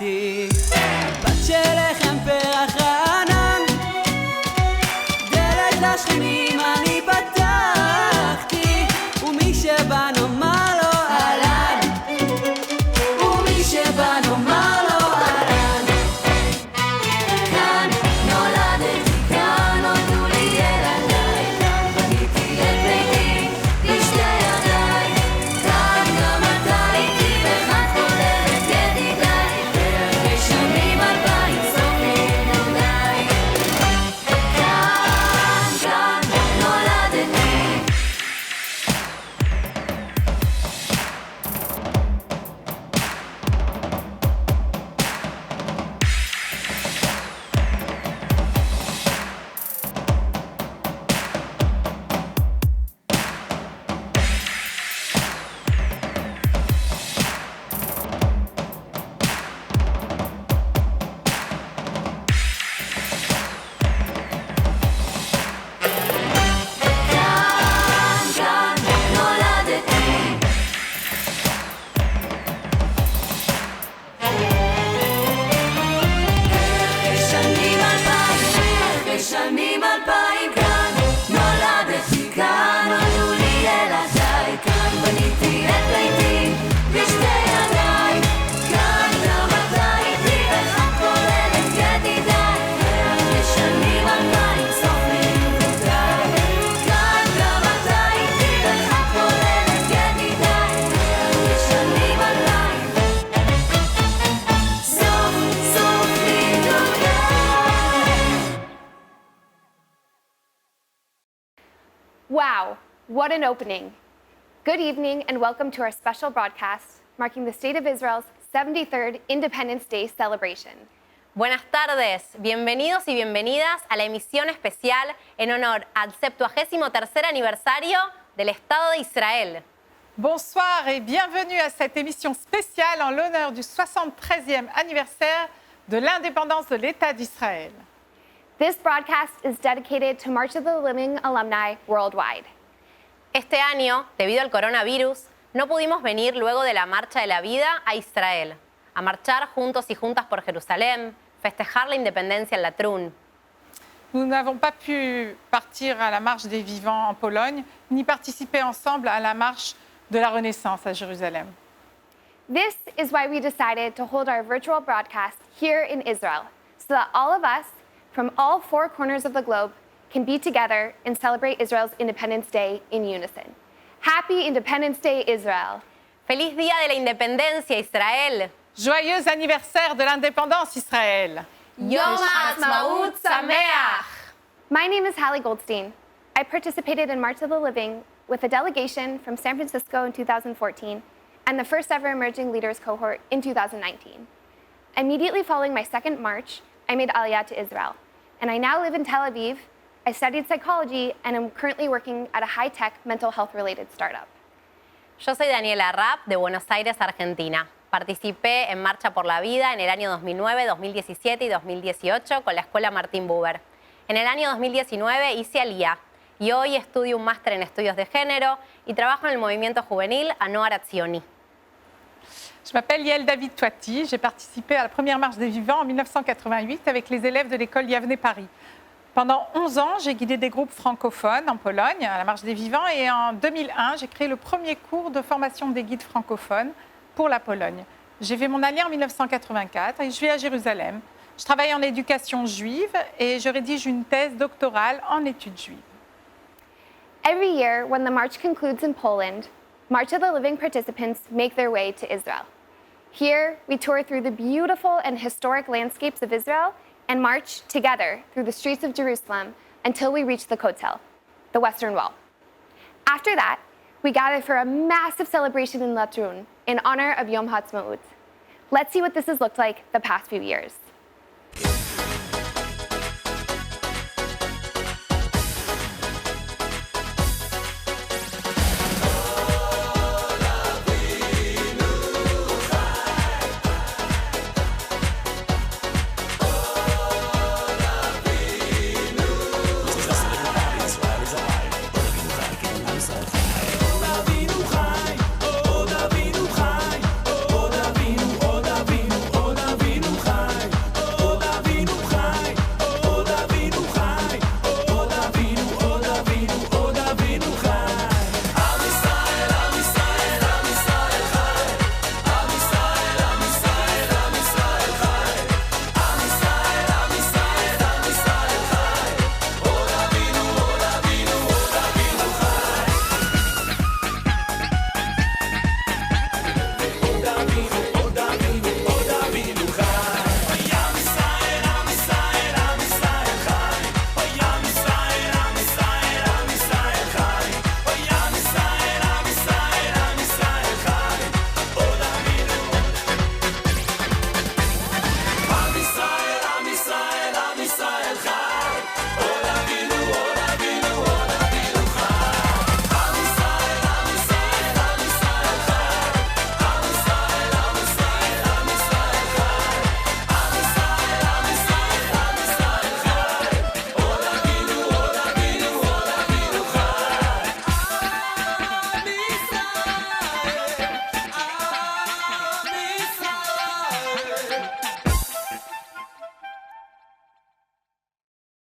נולדתי בת שלכם פרח רענן דלת לשכנים אני פתחתי ומי שבא נאמר לו אהלן ומי שבא נאמר לו אהלן כאן נולדתי כאן נולדו לי ילדיי כאן בניתי את ביתי בשתי ידיי כאן גם אתה איתי וכאן כוללת ידידיי ואחרי שנים 2000 סוף לימודיי כאן נולדתי שנים 2000 כאן נולדתי כאן נולדו לי ילדיי כאן בניתי את ביתי בשתי ידיי כאן גם אתה איתי וכאן כוללת ידידיי ואחרי שנים 2000 סוף לימודיי כאן גם אתה איתי וכאן כוללת ידידיי ואחרי שנים 2000 סוף לימודיי. Wow, what an opening. Good evening and welcome to our special broadcast marking the State of Israel's 73rd Independence Day celebration. Buenas tardes, bienvenidos y bienvenidas a la emisión especial en honor al 73er aniversario del Estado de Israel. Bonsoir et bienvenue à cette émission spéciale en l'honneur du 73e anniversaire de l'indépendance de l'État d'Israël. This broadcast is dedicated to March of the Living alumni worldwide. Este año, debido al coronavirus, no pudimos venir luego de la Marcha de la Vida a Israel, a marchar juntos y juntas por Jerusalén, festejar la independencia en la Trun. Nous n'avons pas pu partir à la marche des vivants en Pologne, ni participer ensemble à la marche de la Renaissance à Jérusalem. This is why we decided to hold our virtual broadcast here in Israel, so that all of us from all four corners of the globe can be together and celebrate Israel's Independence Day in unison. Happy Independence Day, Israel! ¡Feliz Día de la Independencia, Israel! Joyeux anniversaire de l'indépendance Israël! Yom Ha'atzmaut Sameach! My name is Hallie Goldstein. I participated in March of the Living with a delegation from San Francisco in 2014 and the first ever Emerging Leaders cohort in 2019. Immediately following my second march, I made aliyah to Israel, and I now live in Tel Aviv. I studied psychology and am currently working at a high-tech mental health-related startup. Yo soy Daniela Rapp, de Buenos Aires, Argentina. Participé en Marcha por la Vida en el año 2009, 2017 y 2018 con la Escuela Martín Buber. En el año 2019 hice aliyah y hoy estudio un máster en estudios de género y trabajo en el movimiento juvenil Anoar Atzioni. Je m'appelle Yael David Touati, j'ai participé à la première marche des vivants en 1988 avec les élèves de l'école Yavne Paris. Pendant 11 ans, j'ai guidé des groupes francophones en Pologne à la marche des vivants et en 2001, j'ai créé le premier cours de formation des guides francophones pour la Pologne. J'ai fait mon aliyah en 1984 et je vis à Jérusalem. Je travaille en éducation juive et je rédige une thèse doctorale en études juives. Every year, when the march concludes in Poland, March of the Living participants make their way to Israel. Here, we tour through the beautiful and historic landscapes of Israel and march together through the streets of Jerusalem until we reach the Kotel, the Western Wall. After that, we gather for a massive celebration in Latrun in honor of Yom Ha'atzmaut. Let's see what this has looked like the past few years. Odavinu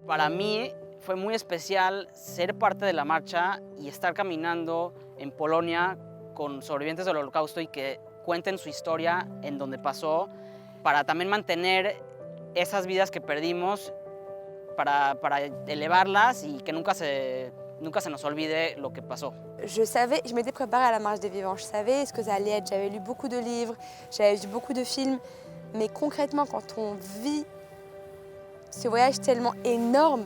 Para mí fue muy especial ser parte de la marcha y estar caminando en Polonia con sobrevivientes del Holocausto y que cuenten su historia en donde pasó, para también mantener esas vidas que perdimos, para elevarlas y que nunca se nos olvide lo que pasó. Je m'étais préparée à la marche des vivants, je savais ce que ça allait être, j'avais lu beaucoup de livres, j'avais vu beaucoup de films, mais concrètement quand on vit ce voyage tellement énorme,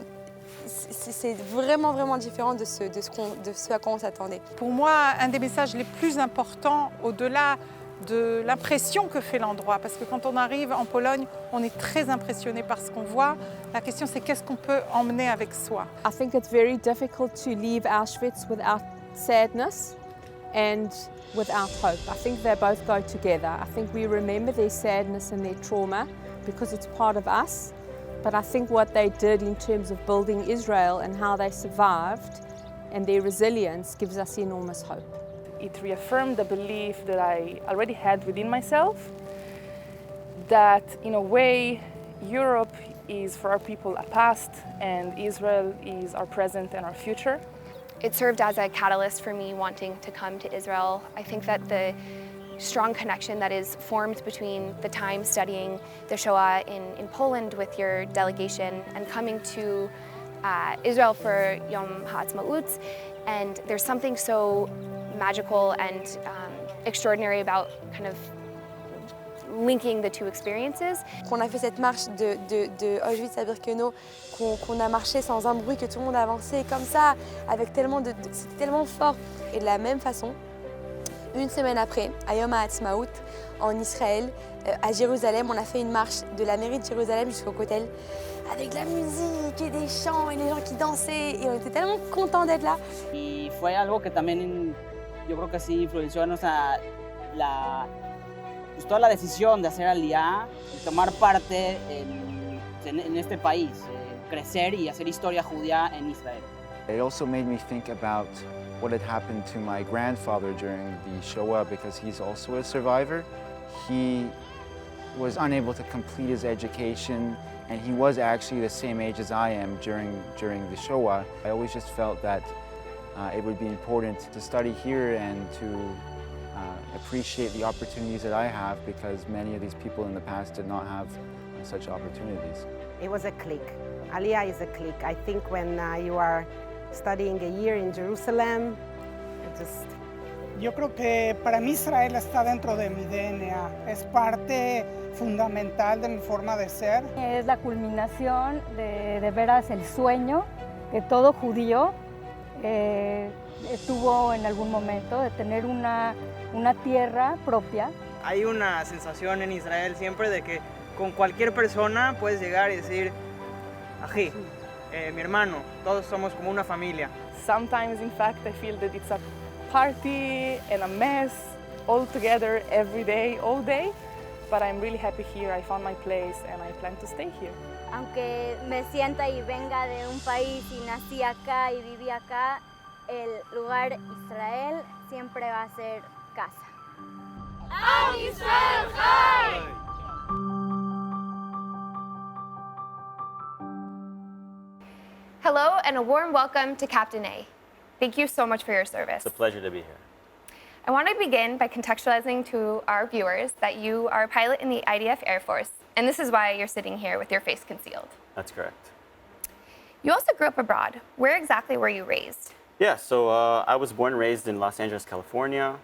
c'est vraiment, vraiment différent de ce à quoi on s'attendait. Pour moi, un des messages les plus importants, au-delà de l'impression que fait l'endroit, parce que quand on arrive en Pologne, on est très impressionné par ce qu'on voit. La question, c'est qu'est-ce qu'on peut emmener avec soi. I think it's very difficult to leave Auschwitz without sadness and without hope. I think they both go together. I think we remember their sadness and their trauma because it's part of us. But I think what they did in terms of building Israel and how they survived and their resilience gives us enormous hope. It reaffirmed the belief that I already had within myself that, in a way, Europe is for our people a past and Israel is our present and our future. It served as a catalyst for me wanting to come to Israel. I think that the strong connection that is formed between the time studying the Shoah in Poland with your delegation and coming to Israel for Yom HaAtzmaut, and there's something so magical and extraordinary about kind of linking the two experiences. Qu'on a fait cette marche de Auschwitz à Birkenau, qu'on a marché sans un bruit, que tout le monde avançait comme ça, avec tellement c'était tellement fort. Et de la même façon, une semaine après, à Yom HaAtzmaut, en Israël, à Jérusalem, on a fait une marche de la mairie de Jérusalem jusqu'au Kotel, avec de la musique et des chants et les gens qui dansaient, et on était tellement contents d'être là. Y fue algo que también yo creo que sí influenció en pues toda la decisión de hacer aliyah y tomar parte en este país, crecer y hacer historia judía en Israel. It also made me think about what had happened to my grandfather during the Shoah because he's also a survivor. He was unable to complete his education and he was actually the same age as I am during the Shoah. I always just felt that it would be important to study here and to appreciate the opportunities that I have because many of these people in the past did not have such opportunities. It was a click. Aliyah is a click. I think when you are studying a year in Jerusalem, Yo creo que para mí Israel está dentro de mi DNA, es parte fundamental de mi forma de ser. Es la culminación de veras el sueño que todo judío tuvo en algún momento, de tener una tierra propia. Hay una sensación en Israel siempre de que con cualquier persona puedes llegar y decir, ají, mi hermano, todos somos como una familia. Sometimes, in fact, I feel that it's a party and a mess all together every day, all day. But I'm really happy here. I found my place and I plan to stay here. Aunque me sienta y venga de un país y nací acá y viví acá, el lugar Israel siempre va a ser casa. Am Israel Chai! Hello and a warm welcome to Captain A. Thank you so much for your service. It's a pleasure to be here. I want to begin by contextualizing to our viewers that you are a pilot in the IDF Air Force, and this is why you're sitting here with your face concealed. That's correct. You also grew up abroad. Where exactly were you raised? Yeah, so I was born and raised in Los Angeles, California,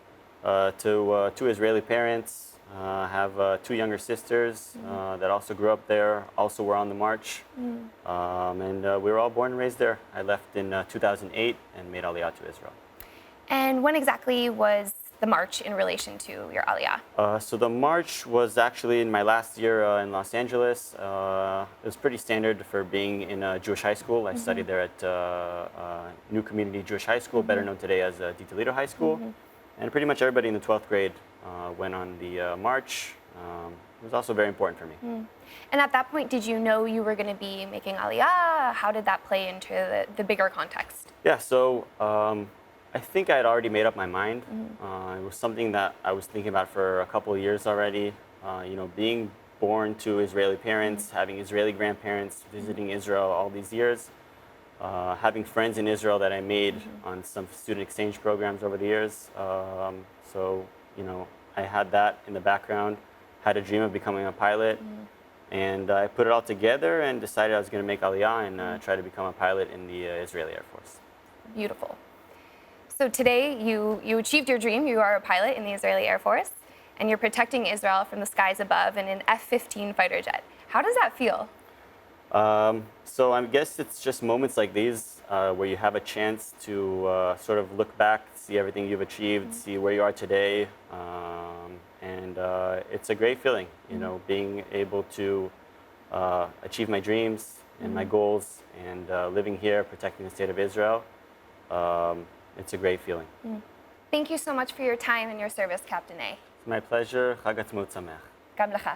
to two Israeli parents. I have two younger sisters that also grew up there, also were on the march. And we were all born and raised there. I left in 2008 and made aliyah to Israel. And when exactly was the march in relation to your aliyah? So the march was actually in my last year in Los Angeles. It was pretty standard for being in a Jewish high school. I studied there at New Community Jewish High School, better known today as De Toledo High School. And pretty much everybody in the 12th grade went on the march. It was also very important for me. And at that point, did you know you were going to be making aliyah? How did that play into the bigger context? Yeah, so I think I had already made up my mind. It was something that I was thinking about for a couple of years already. You know, being born to Israeli parents, having Israeli grandparents, visiting Israel all these years, having friends in Israel that I made on some student exchange programs over the years. So, you know, I had that in the background, had a dream of becoming a pilot, and I put it all together and decided I was going to make aliyah and try to become a pilot in the Israeli Air Force. Beautiful. So today you achieved your dream. You are a pilot in the Israeli Air Force, and you're protecting Israel from the skies above in an F-15 fighter jet. How does that feel? So I guess it's just moments like these where you have a chance to sort of look back, see everything you've achieved, see where you are today, and it's a great feeling, you know, being able to achieve my dreams and my goals, and living here, protecting the state of Israel. It's a great feeling. Thank you so much for your time and your service, Captain A. It's my pleasure. Chag Atzmaut Sameach. Gam lecha.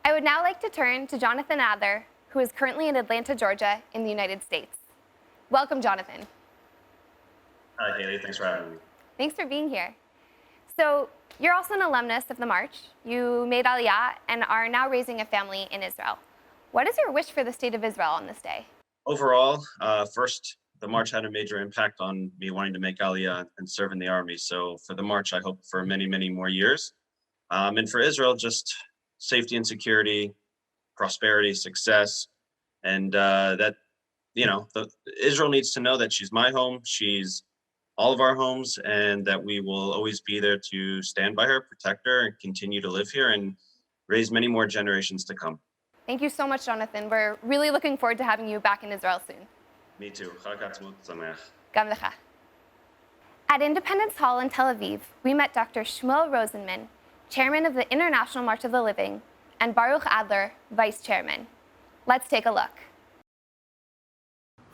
I would now like to turn to Jonathan Adler, who is currently in Atlanta, Georgia, in the United States. Welcome, Jonathan. Hi, Haley. Thanks for having me. Thanks for being here. So you're also an alumnus of the March. You made aliyah and are now raising a family in Israel. What is your wish for the state of Israel on this day? Overall, first, the March had a major impact on me wanting to make aliyah and serve in the army. So for the March, I hope for many, many more years. And for Israel, just safety and security, prosperity, success, and that, you know, Israel needs to know that she's my home, she's all of our homes, and that we will always be there to stand by her, protect her, and continue to live here and raise many more generations to come. Thank you so much, Jonathan. We're really looking forward to having you back in Israel soon. Me too. Chag Atzmaut Sameach. Gam lecha. At Independence Hall in Tel Aviv, we met Dr. Shmuel Rosenman, chairman of the International March of the Living, and Baruch Adler, vice chairman. Let's take a look.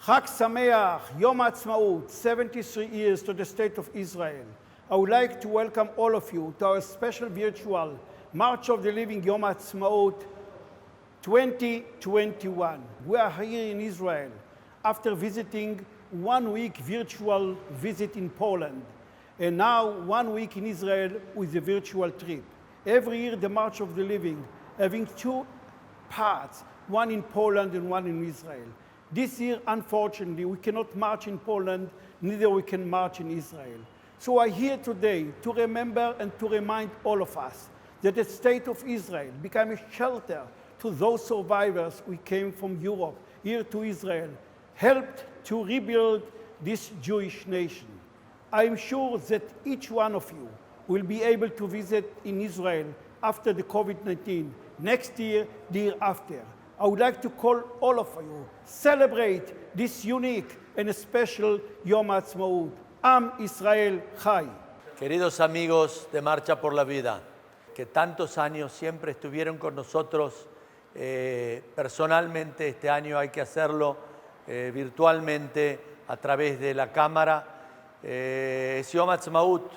Chag Sameach, Yom Ha'atzmaut, 73 years to the State of Israel. I would like to welcome all of you to our special virtual March of the Living Yom Ha'atzmaut 2021. We are here in Israel after visiting 1 week virtual visit in Poland, and now 1 week in Israel with a virtual trip. Every year the March of the Living having two parts, one in Poland and one in Israel. This year, unfortunately, we cannot march in Poland, neither we can march in Israel. So I'm here today to remember and to remind all of us that the state of Israel became a shelter to those survivors who came from Europe here to Israel, helped to rebuild this Jewish nation. I am sure that each one of you will be able to visit in Israel after the COVID-19, next year, the year after. I would like to call all of you, celebrate this unique and special Yom Ha'atzmaut. Am Israel Chai. Queridos amigos de Marcha por la Vida, que tantos años siempre estuvieron con nosotros, personalmente este año hay que hacerlo virtualmente a través de la cámara. Es Yom Ha'atzmaut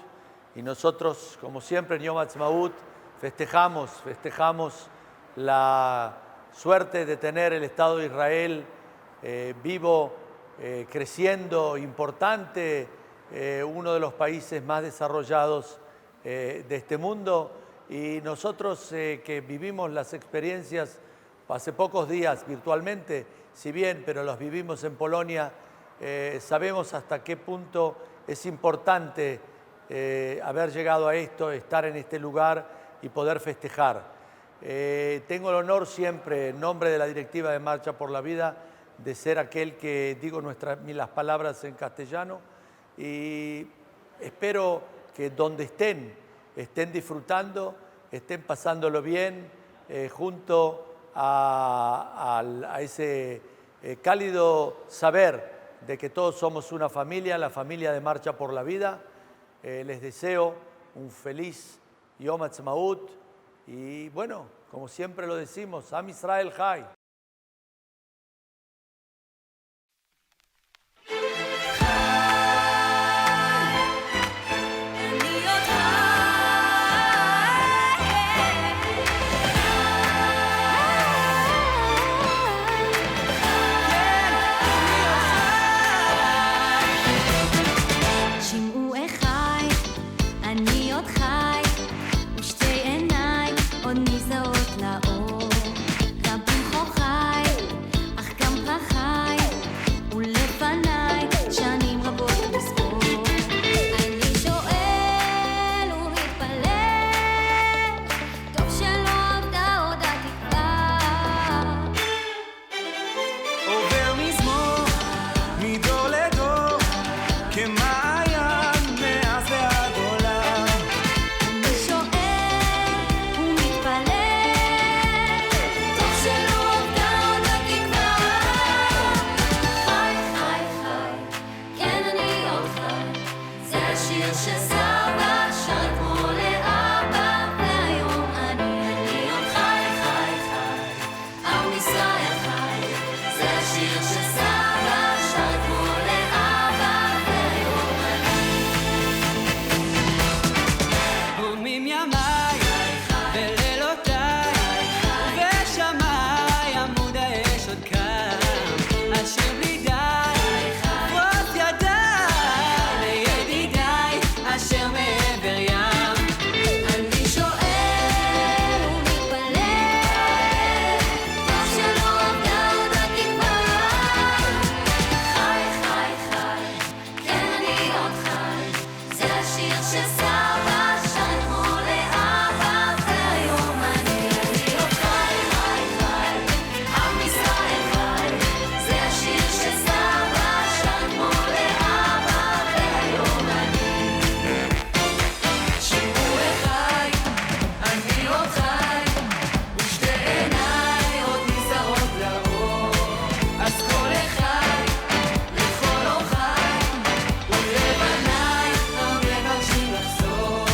y nosotros, como siempre en Yom Ha'atzmaut, festejamos la suerte de tener el Estado de Israel vivo, creciendo, importante, uno de los países más desarrollados de este mundo. Y nosotros que vivimos las experiencias hace pocos días virtualmente, si bien, pero los vivimos en Polonia, sabemos hasta qué punto es importante haber llegado a esto, estar en este lugar y poder festejar. Tengo el honor siempre, en nombre de la directiva de Marcha por la Vida, de ser aquel que digo las palabras en castellano, y espero que donde estén disfrutando, estén pasándolo bien, junto a ese cálido saber de que todos somos una familia, la familia de Marcha por la Vida. Les deseo un feliz Yom Ha'atzmaut y bueno, como siempre lo decimos, Am Israel Chai. שמעו אחי, אני עוד חי, ושתי עיניי עוד נזהרות נמצאות לאור. גם פרחו חי, אך גם פרחי, ולפניי שנים רבות לספור. אני שואל ומתפלל, טוב שלא עבדה עוד התקווה. עובר מזמור, מדור לדור, כמעיין מאז ועד עולם. אני שואל ומתפלל, טוב שלא עבדה עוד התקווה. חי, חי, חי, כן אני עוד חי, זה השיר שסבא שר כמו לאבא, והיום אני עוד חי, חי, חי, עם ישראל חי, זה השיר שסבא שר כמו לאבא, והיום הומים ימיי ולילותיי, ושמיים עמוד האש עוד קם, אשר בלי די, פרוט ידיי לידידיי, אשר מעבר ים. אני שואל ומתפלל, טוב שלא עבדה עוד התקווה. חי, חי, חי, כן אני עוד חי, זה השיר שסבא שר כמו לאבא, והיום אני עוד חי, חי, חי, עם ישראל חי, זה השיר שסבא שר כמו לאבא, והיום אני שירו לחי, אני עוד חי, ושתי עיניי עוד נזהרות לאור. אז כל אחד לכל אורחי, ולבניי המבקשים לחזור.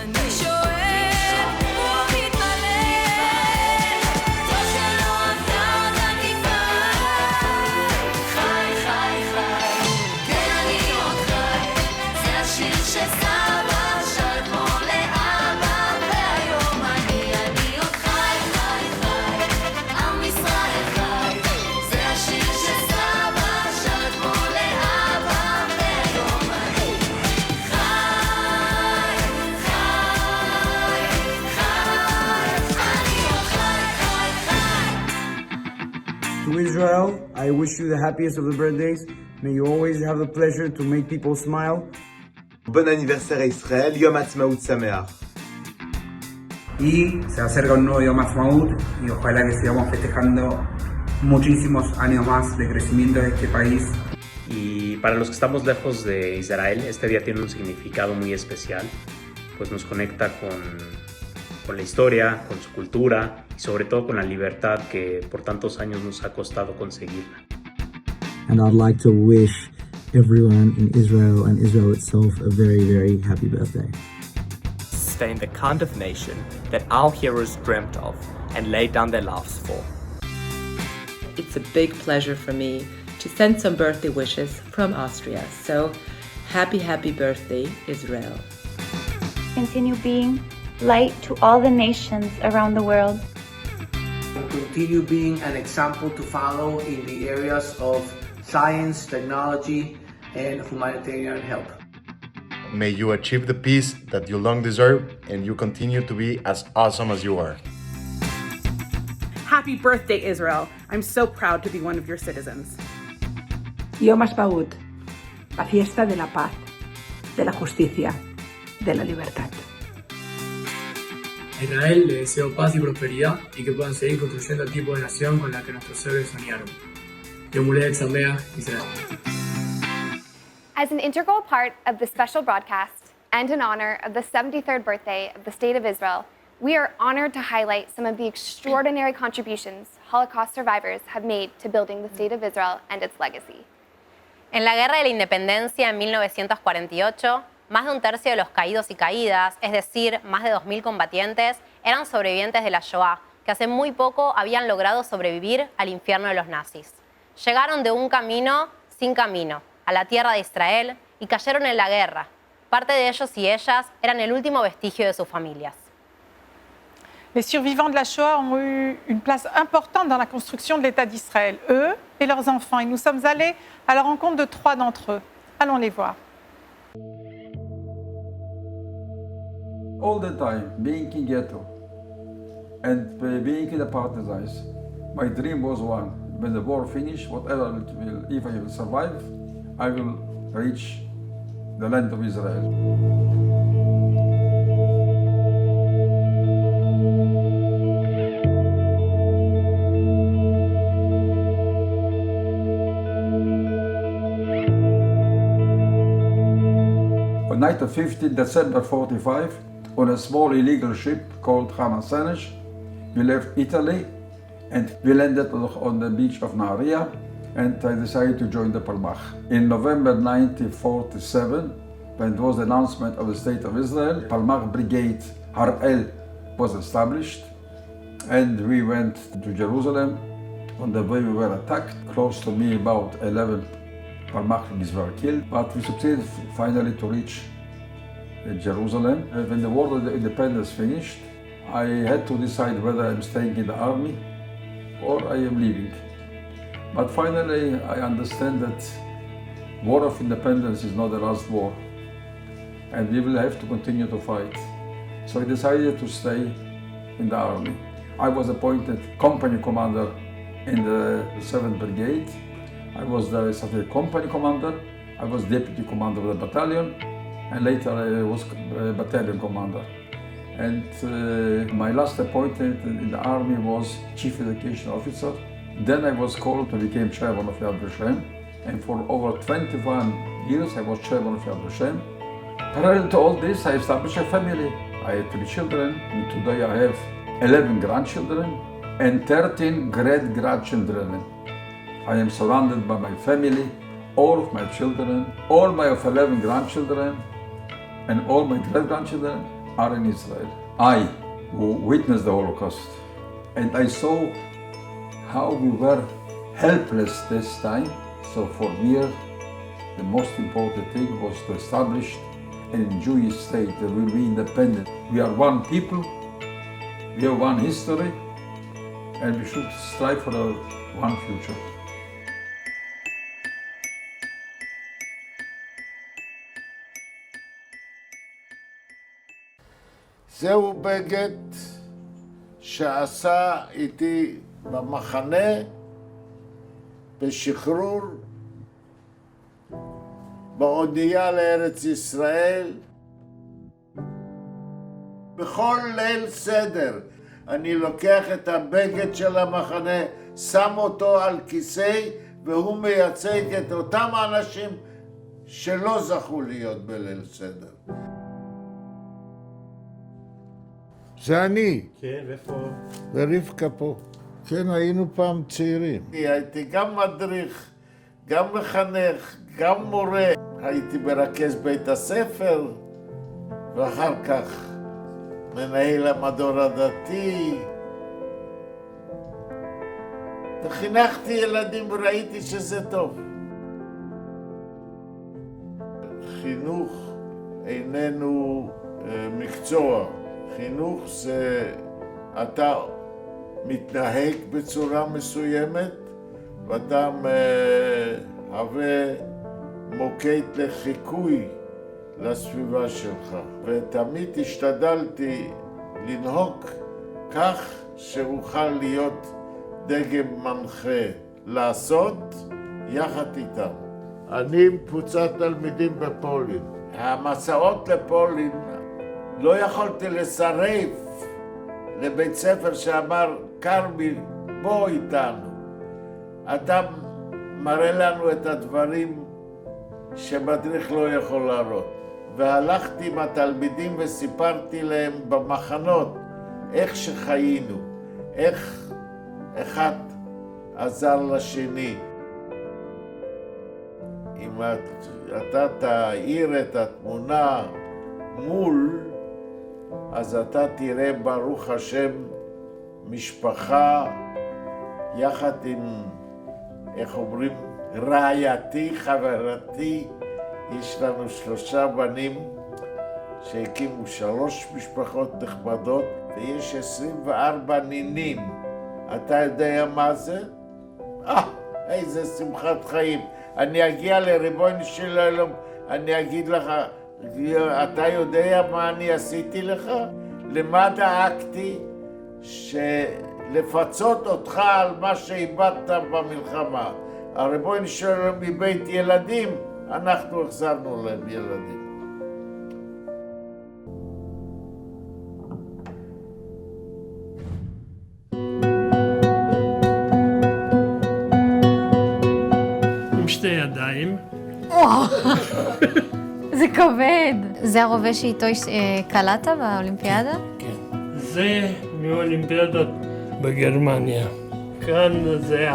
אני שואל ומתפלל, טוב שלא עבדה עוד התקווה. חי, חי, חי, כן אני עוד חי, זה השיר שסבא שר כמו לאבא, והיום אני עוד חי, חי, חי, עם ישראל חי, זה השיר שסבא שר כמו לאבא, והיום אני To Israel, I wish you the happiest of the birthdays. May you always have the pleasure to make people smile. Bon anniversaire à Israël, Yom Ha'atzmaut Sameach. Y se acerca un nuevo Yom Ha'atzmaut y ojalá que sigamos festejando muchísimos años más de crecimiento de este país. Y para los que estamos lejos de Israel, este día tiene un significado muy especial, pues nos conecta con la historia, con su cultura y sobre todo con la libertad que por tantos años nos ha costado conseguirla. And I'd like to wish everyone in Israel and Israel itself a very, very happy birthday. Sustain the kind of nation that our heroes dreamt of and laid down their lives for. It's a big pleasure for me to send some birthday wishes from Austria. So, happy birthday, Israel. Continue being light to all the nations around the world. Continue being an example to follow in the areas of science, technology, and humanitarian help. May you achieve the peace that you long deserve and you continue to be as awesome as you are. Happy birthday, Israel. I'm so proud to be one of your citizens. Yom Ha'atzmaut, la fiesta de la paz, de la justicia, de la libertad. A Israel le deseo paz y prosperidad y que puedan seguir construyendo el tipo de nación con la que nuestros héroes soñaron. Yom Ha'atzmaut Sameach, Israel. As an integral part of this special broadcast and in honor of the 73rd birthday of the State of Israel, we are honored to highlight some of the extraordinary contributions Holocaust survivors have made to building the State of Israel and its legacy. En la Guerra de la Independencia en 1948, más de un tercio de los caídos y caídas, es decir, más de 2.000 combatientes, eran sobrevivientes de la Shoah, que hace muy poco habían logrado sobrevivir al infierno de los nazis. Llegaron de un camino sin camino, a la tierra de Israel, y cayeron en la guerra. Parte de ellos y ellas eran el último vestigio de sus familias. Les survivants de la Shoah ont eu une place importante dans la construction de l'État d'Israël, eux et leurs enfants. Et nous sommes allés à la rencontre de 3 d'entre eux. Allons les voir. All the time, being in ghetto. and being in the partisans. My dream was one. When the war finished, whatever if I will survive, I will reach the land of Israel. On night of 15 December 45, on a small illegal ship called Hamasanesh, we left Italy and we landed on the beach of Naria, and I decided to join the Palmach. In November 1947, when it was the announcement of the State of Israel, Palmach Brigade Harel was established, and we went to Jerusalem. On the way we were attacked. Close to me, about 11 Palmachniks were killed, but we succeeded finally to reach Jerusalem. When the War of Independence finished, I had to decide whether I'm staying in the army or I am leaving. But finally, I understand that War of Independence is not the last war, and we will have to continue to fight. So I decided to stay in the army. I was appointed company commander in the 7th Brigade. I was the company commander, I was deputy commander of the battalion, and later I was battalion commander. And my last appointment in the army was chief education officer. Then I was called to become chairman of Yad Vashem, and for over 21 years I was chairman of Yad Vashem. Parallel to all this, I established a family. I had 3 children, and today I have 11 grandchildren and 13 great-grandchildren. I am surrounded by my family, all of my children, all my 11 grandchildren, and all my great-grandchildren are in Israel. I, who witnessed the Holocaust, and I saw how we were helpless this time. So for me, the most important thing was to establish a Jewish state that will be independent. We are one people, we have one history, and we should strive for one future. זהו בגד שעשה איתי במחנה בשחרור באונייה לארץ ישראל. בכל ליל סדר אני לוקח את הבגד של המחנה, שם אותו על כיסא, והוא מייצג את אותם האנשים שלא זכו להיות בליל סדר. זה אני. כן, ואיפה? ורבקה פה. כן, היינו פעם צעירים. הייתי גם מדריך, גם מחנך, גם מורה. הייתי מרכז בית הספר, ואחר כך מנהל המדור הדתי. וחינכתי ילדים וראיתי שזה טוב. חינוך איננו מקצוע. חינוך זה אתה מתנהג בצורה מסוימת ואתה מהווה מוקד לחיקוי לסביבה שלך. ותמיד השתדלתי לנהוג כך שאוכל להיות דגם מנחה, לעשות יחד איתם. אני עם קבוצת תלמידים בפולין. המסעות לפולין לא יכולתי לסרב לבית ספר שאמר, קרמי, בוא איתנו. אתה מראה לנו את הדברים שמדריך לא יכול להראות. והלכתי עם התלמידים וסיפרתי להם במחנות איך שחיינו, איך אחד עזר לשני. אם אתה תאיר את התמונה מול, אז אתה תראה ברוך השם משפחה יחד עם, איך אומרים, רעייתי, חברתי. יש לנו 3 בנים שהקימו 3 משפחות נחמדות, ויש 24 נינים. אתה יודע מה זה? איזה שמחת חיים. אני אגיע לריבונו של עולם, אני אגיד לך, אתה יודע מה אני עשיתי לך? למה דאגתי? לפצות אותך על מה שאיבדת במלחמה. הרי בואי נשאר מבית ילדים, אנחנו החזרנו להם ילדים. עם שתי ידיים. זה כבד. זה הרובה שאיתו קלעת באולימפיאדה? כן. זה מאולימפיאדת בגרמניה. כאן זה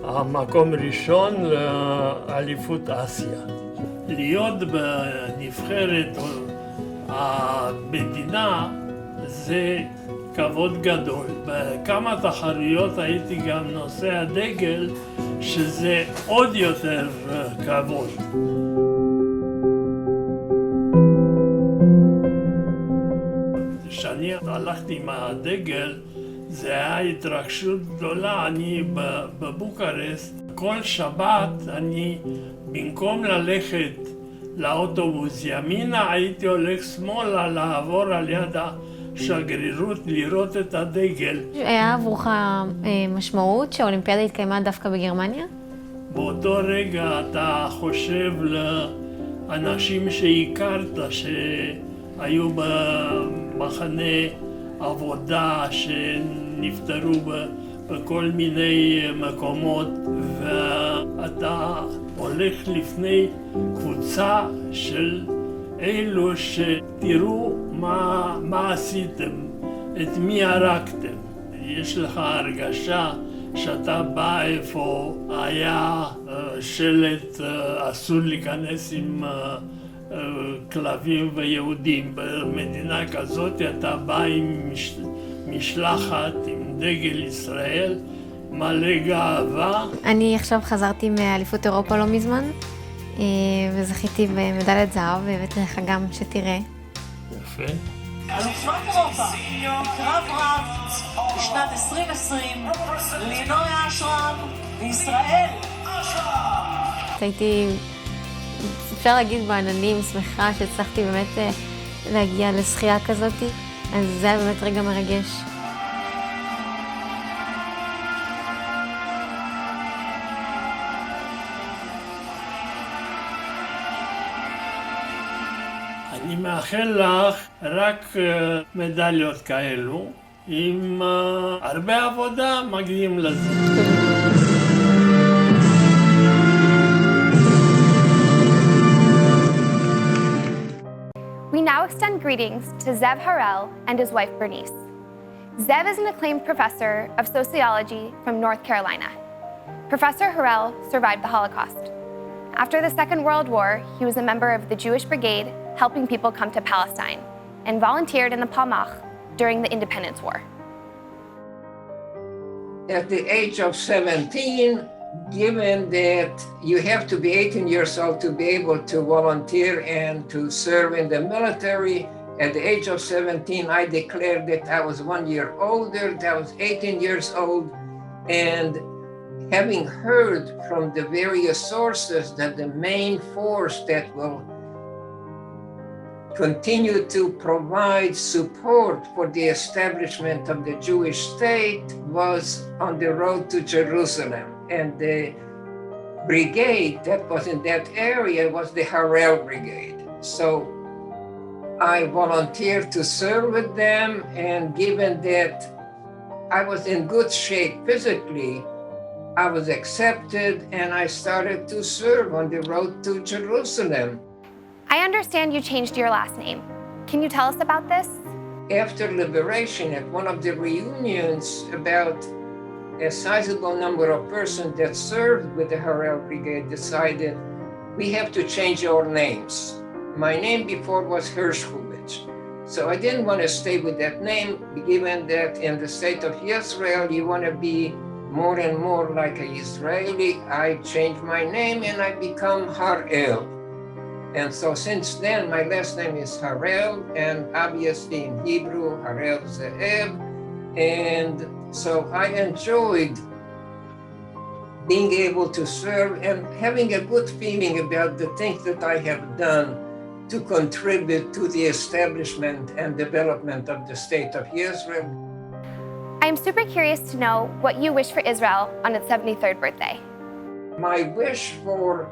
המקום ראשון לאליפות אסיה. להיות בנבחרת המדינה זה כבוד גדול. בכמה תחרויות הייתי גם נושא הדגל, שזה עוד יותר כבוד. כשאני הלכתי עם הדגל, זה היה התרגשות גדולה. אני בבוקרשט, כל שבת אני, במקום ללכת לאוטובוס ימינה, הייתי הולך שמאלה לעבור על יד השגרירות, לראות את הדגל. היה עבורך משמעות שהאולימפיאדה התקיימה דווקא בגרמניה? באותו רגע אתה חושב לאנשים שהכרת, שהיו במחנה עבודה, שנפטרו בכל מיני מקומות, ואתה הולך לפני קבוצה של אלו שתראו מה עשיתם, את מי הרגתם. יש לך הרגשה שאתה בא איפה היה שלט אסור להיכנס עם כלבים ויהודים. במדינה כזאת אתה בא עם משלחת, עם דגל ישראל, מלא גאווה. אני עכשיו חזרתי מאליפות אירופה לא מזמן, וזכיתי במדליית זהב, והבאתי לך גם שתראה. יפה. אלופת אירופה, קרב רב, בשנת 2020, לינוי אשרם, בישראל. הייתי, אפשר להגיד בעננים, שמחה שהצלחתי באמת להגיע לשחייה כזאת, אז זה היה באמת רגע מרגש. אני מאחל לך רק מדליות כאלו, עם הרבה עבודה מגיעים לזה. We now extend greetings to Zev Harel and his wife Bernice. Zev is an acclaimed professor of sociology from North Carolina. Professor Harel survived the Holocaust. After the Second World War, he was a member of the Jewish Brigade, helping people come to Palestine, and volunteered in the Palmach during the Independence War. At the age of 17, given that you have to be 18 years old to be able to volunteer and to serve in the military, at the age of 17, I declared that I was 1 year older, that I was 18 years old, and having heard from the various sources that the main force that will continue to provide support for the establishment of the Jewish state was on the road to Jerusalem. And the brigade that was in that area was the Harel Brigade. So I volunteered to serve with them, and given that I was in good shape physically, I was accepted and I started to serve on the road to Jerusalem. I understand you changed your last name. Can you tell us about this? After liberation, at one of the reunions, about a sizable number of persons that served with the Harel Brigade decided we have to change our names. My name before was Hershkovich. So I didn't want to stay with that name, given that in the state of Israel, you want to be more and more like an Israeli. I changed my name and I become Harel. And so since then, my last name is Harel, and obviously in Hebrew, Harel Zev. And so I enjoyed being able to serve and having a good feeling about the things that I have done to contribute to the establishment and development of the state of Israel. I'm super curious to know what you wish for Israel on its 73rd birthday. My wish for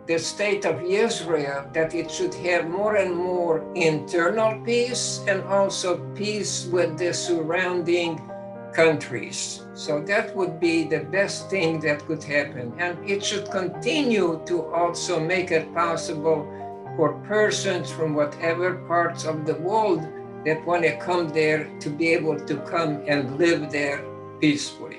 the state of Israel, that it should have more and more internal peace and also peace with the surrounding countries. So that would be the best thing that could happen. And it should continue to also make it possible for persons from whatever parts of the world that want to come there to be able to come and live there peacefully.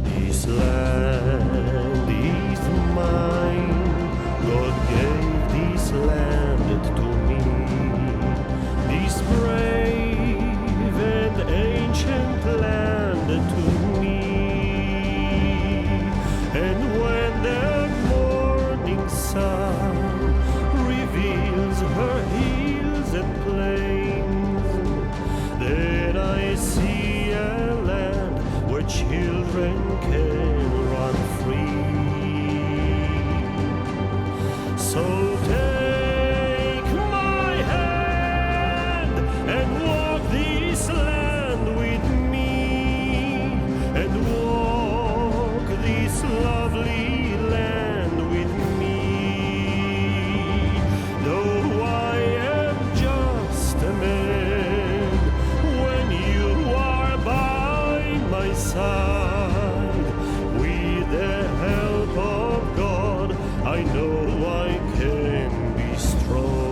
This land is mine. God gave this land to me. This brave and ancient land to me. And when the morning sun reveals her hills and plains, then I see a land where children can run free. So take my hand and walk this land with me, and walk this lovely land with me. Though I am just a man, when you are by my side, with the help of God, I know I can be strong.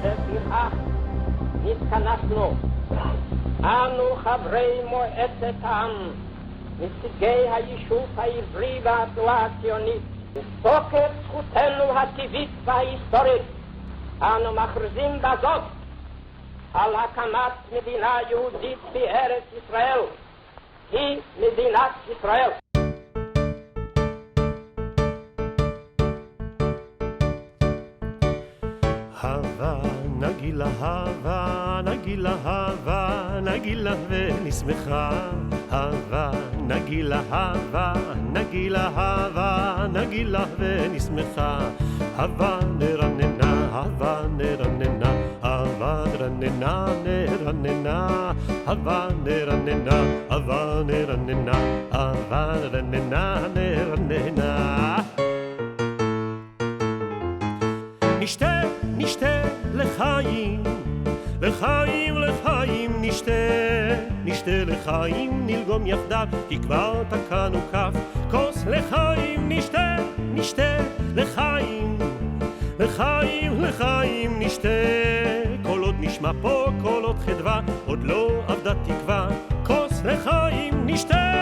לפיכך נתכנסנו, אנו חברי מועצת העם, נציגי היישוב העברי והתנועה הציונית, בתוקף זכותנו הטבעית וההיסטורית, אנו מכריזים בזאת על הקמת מדינה יהודית בארץ ישראל. היא מדינת ישראל. הווה נגילה, הווה נגילה, הווה נגילה ונשמחה. הווה נגילה, הווה נגילה, הווה נגילה ונשמחה. הווה נרננה, הווה נרננה, הווה נרננה, נרננה. הווה נרננה, הווה נרננה, הווה נרננה, נרננה. נשתה, נשתה לחיים, לחיים, לחיים, נשתה, נשתה לחיים, נלגום יחדיו, כי כבר תקענו כף, כוס לחיים, נשתה, נשתה לחיים, לחיים, לחיים, נשתה, כל עוד נשמע פה, כל עוד חדווה, עוד לא עבדה תקווה, כוס לחיים, נשתה.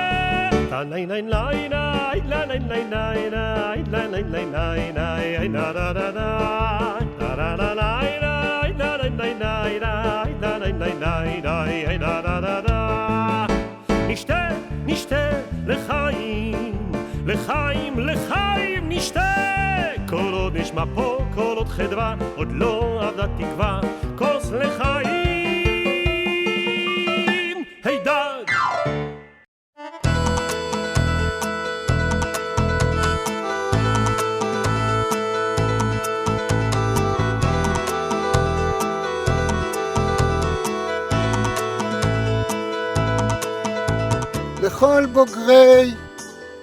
Nay nay nay nay nay nay nay nay nay nay nay nay nay nay na da da da da da da nay nay nay nay nay nay nay nay nay nay na da da da. נשתה נשתה לחיים לחיים לחיים נשתה, כל עוד נשמע פה כל עוד חדווה, עוד לא עבדה תקווה, כוס לחיים. היי דג לכל בוגרי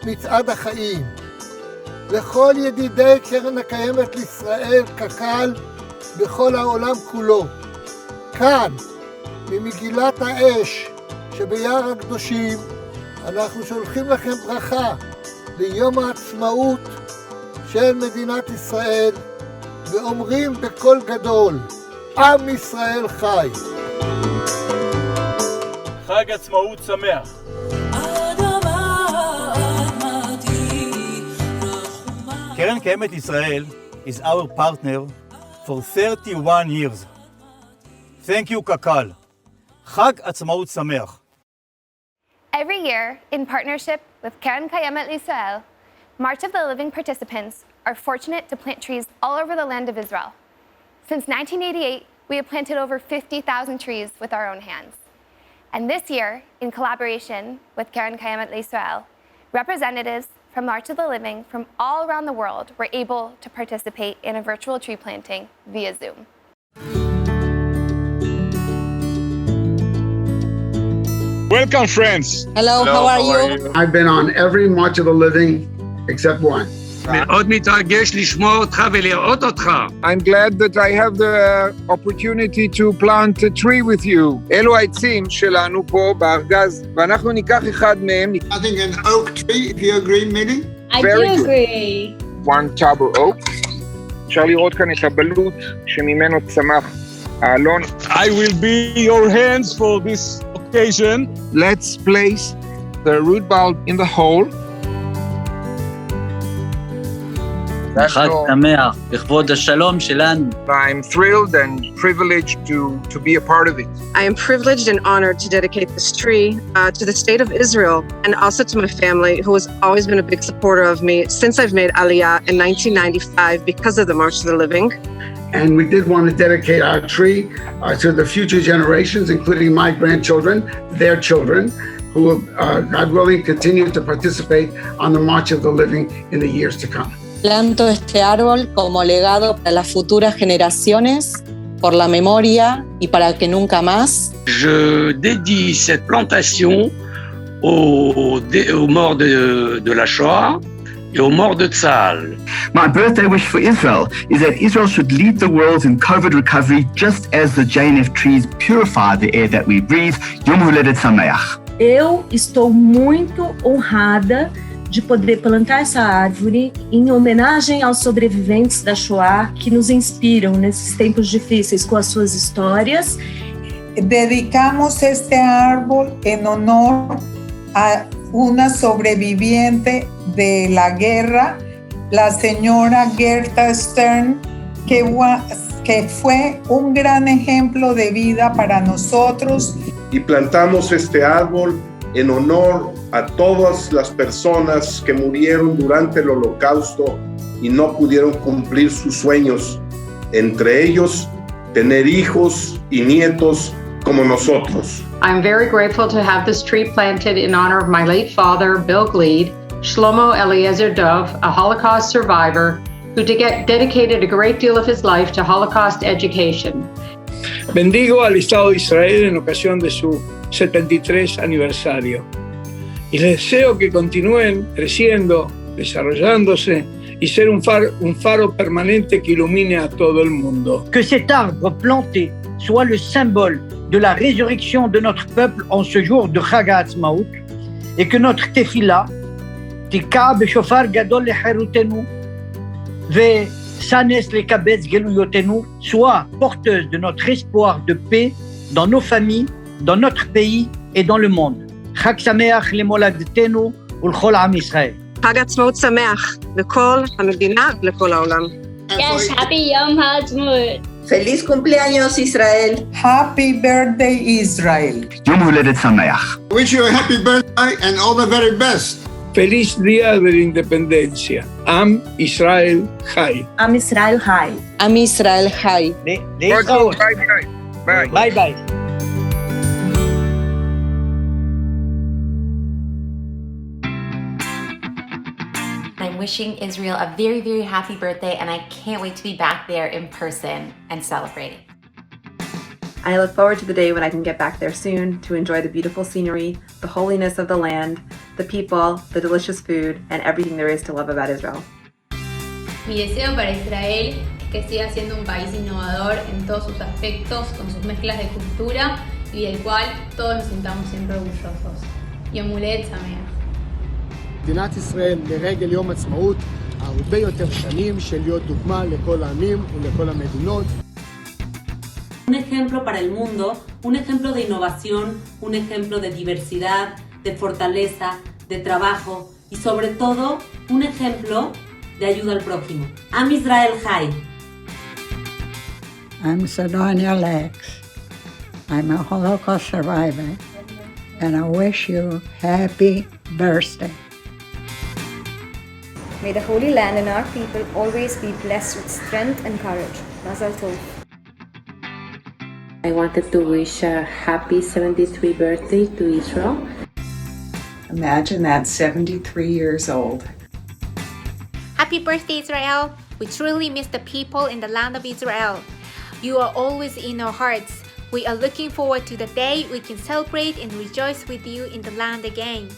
מצעד החיים, לכל ידידי קרן הקיימת לישראל קק"ל בכל העולם כולו, כאן ממגילת האש שביער הקדושים אנחנו שולחים לכם ברכה ליום העצמאות של מדינת ישראל ואומרים בקול גדול, עם ישראל חי. חג עצמאות שמח. קרן קיימת ישראל is our partner for 31 years. Thank you, קק"ל. חג עצמאות שמח. Every year, in partnership with Keren Kayemet Israel, March of the Living participants are fortunate to plant trees all over the land of Israel. Since 1988, we have planted over 50,000 trees with our own hands. And this year, in collaboration with KKL-JNF, representatives from March of the Living from all around the world were able to participate in a virtual tree planting via Zoom. Welcome, friends. Hello, how are you? I've been on every March of the Living except one. מאוד מתרגש לשמוע אותך ולראות אותך. I'm glad that I have the opportunity to plant a tree with you. אלו העצים שלנו פה בארגז, ואנחנו ניקח אחד מהם. I think an oak tree, if you agree, Midi? I do agree. One table oak. אפשר לראות כאן את הבלוט שממנו צמח האלון. I will be your hands for this occasion. Let's place the root bulb in the hole. חג שמח, לכבוד השלום שלנו. I'm thrilled and privileged to be a part of it. I am privileged and honored to dedicate this tree to the state of Israel and also to my family, who has always been a big supporter of me since I've made aliyah in 1995 because of the March of the Living. And we did want to dedicate our tree to the future generations, including my grandchildren, their children, who will, God willing, continue to participate on the March of the Living in the years to come. Planto este árbol como legado para las futuras generaciones, por la memoria y para que nunca más. Je dédie cette plantation aux morts de la Shoah et aux morts de Tzahal. My birthday wish for Israel is that Israel should lead the world in COVID recovery just as the JNF trees purify the air that we breathe. Yom Huledet Sameach. Eu estou muito honrada de poder plantar essa árvore em homenagem aos sobreviventes da Shoah que nos inspiram nesses tempos difíceis com as suas histórias. Dedicamos este árbol en honor a una sobreviviente de la guerra, la señora Gerta Stern, que fue un gran ejemplo de vida para nosotros. Y plantamos este árbol en honor a todas las personas que murieron durante el Holocausto y no pudieron cumplir sus sueños, entre ellos tener hijos y nietos como nosotros. I'm very grateful to have this tree planted in honor of my late father, Bill Gleed, Shlomo Eliezer Dov, a Holocaust survivor who dedicated a great deal of his life to Holocaust education. Bendigo al Estado de Israel en ocasión de su 73 aniversario. Y les deseo que continúen creciendo, desarrollándose y ser un faro permanente que ilumine a todo el mundo. Que cet arbre planté soit le symbole de la résurrection de notre peuple en ce jour de Chag HaAtzmaut et que notre tefila תקע בשופר גדול לחירותנו ושנס לקבץ גלויותינו soit porteuse de notre espoir de paix dans nos familles, dans notre pays et dans le monde. חג שמח למולדתנו ולכל עם ישראל. חג עצמאות שמח לכל המדינה ולכל העולם. Yes, happy Yom HaAtzmaut. Feliz cumpleaños Israel. Happy birthday Israel. Yom Huledet Sameach. Wish you a happy birthday and all the very best. Feliz Día de la Independencia. Am Israel Chai. Am Israel Chai. Am Israel Chai. Bye. Bye bye. I'm wishing Israel a very, very happy birthday, and I can't wait to be back there in person and celebrating. I look forward to the day when I can get back there soon to enjoy the beautiful scenery, the holiness of the land, the people, the delicious food, and everything there is to love about Israel. Mi deseo para Israel es que siga siendo un país innovador en todos sus aspectos, con sus mezclas de cultura y del cual todos nos sintamos siempre orgullosos. Yom Huledet Sameach. מדינת ישראל לרגל יום עצמאות הרבה יותר שנים של להיות דוגמה לכל העמים ולכל המדינות. Un ejemplo para el mundo, un ejemplo de innovación, un ejemplo de diversidad, de fortaleza, de trabajo y sobre todo un ejemplo de ayuda al prójimo. Am Israel Chai. I'm Sidonia Lex. I'm a Holocaust survivor and I wish you happy birthday. May the Holy Land and our people always be blessed with strength and courage. Mazal Tov. I wanted to wish a happy 73rd birthday to Israel. Imagine that, 73 years old. Happy birthday, Israel! We truly miss the people in the land of Israel. You are always in our hearts. We are looking forward to the day we can celebrate and rejoice with you in the land again.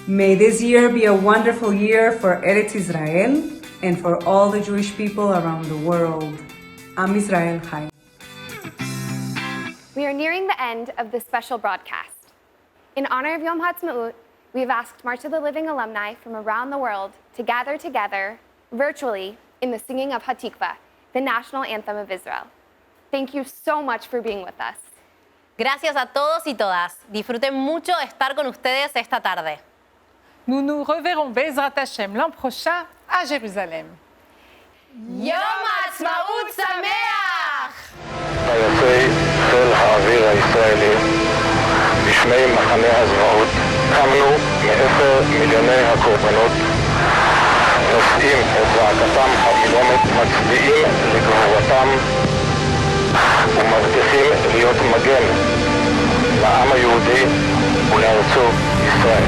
May this year be a wonderful year for Eretz Israel and for all the Jewish people around the world. Am Israel Chai. We are nearing the end of this special broadcast. In honor of Yom HaAtzmaut, we have asked March of the Living alumni from around the world to gather together virtually in the singing of Hatikva, the national anthem of Israel. Thank you so much for being with us. Gracias a todos y todas. Disfruté mucho estar con ustedes esta tarde. Nous nous reverrons Bezrat Hashem l'an prochain à Jérusalem. Yom HaAtzmaut Sameach! טייסי חיל האוויר הישראלי, בשמי מחנה הזוועות, קמנו מ10 מיליוני הקורבנות, נושאים את זעקתם האילמת, מצדיעים לגבורתם ומבטיחים להיות מגן לעם היהודי ולארצו ישראל.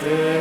Yeah.